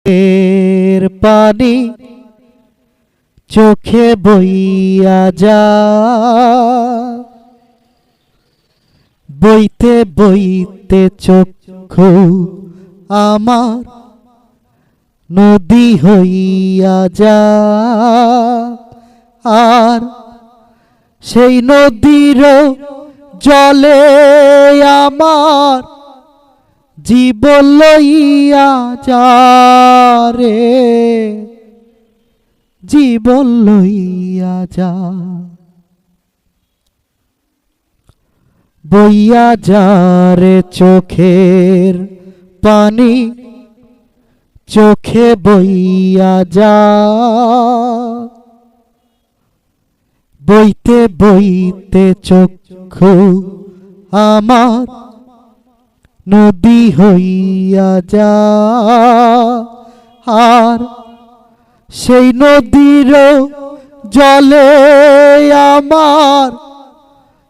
এর পানি চোখে বইয়া যা, বইতে বইতে চক্ষু আমার নদী হইয়া যা। আর সেই নদীর জলে আমার জীবন লইয়া যা রে, জীবন লইয়া যা। বইয়া যা রে চোখের পানি, চোখে বইয়া যা, বইতে বইতে চক্ষু আমার নদী হইয়া যা। আর সেই নদীর জলে আমার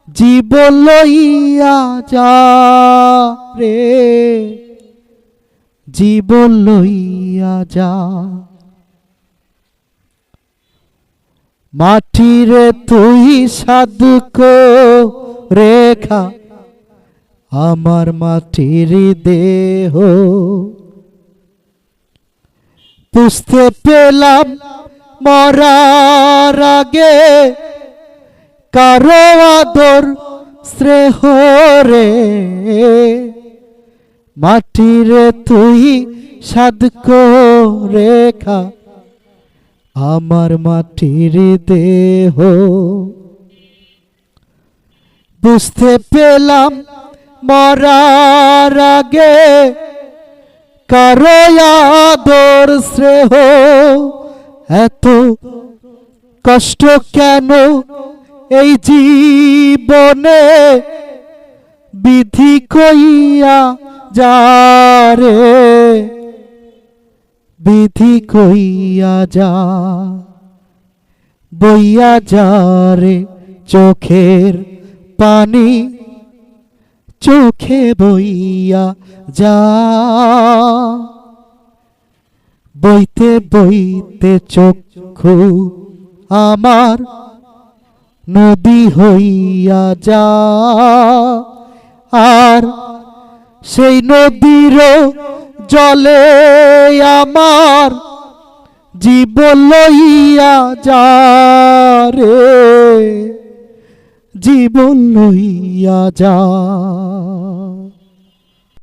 জীবন লইয়া যা রে, জীবন লইয়া যা। মাটিরে তুই সাধক রেখা আমার মাটির দেহ, বুঝতে পেলাম মরার আগে কারো আদর স্নেহ রে। মাটিরে তুই সাধক রেখা আমার মাটির দেহ, বুঝতে পেলাম মরার আগে কারো আদর স্নেহ। এত কষ্ট কেন এই জীবনে, বিধি কইয়া যা রে, বিধি কইয়া যা। বইয়া যা রে চোখের পানি, চোখে বইয়া যা, বইতে বইতে চক্ষু আমার নদী হইয়া যা। আর সেই নদীর জলে আমার জীবন লইয়া যা রে, জীবন লইয়া যা।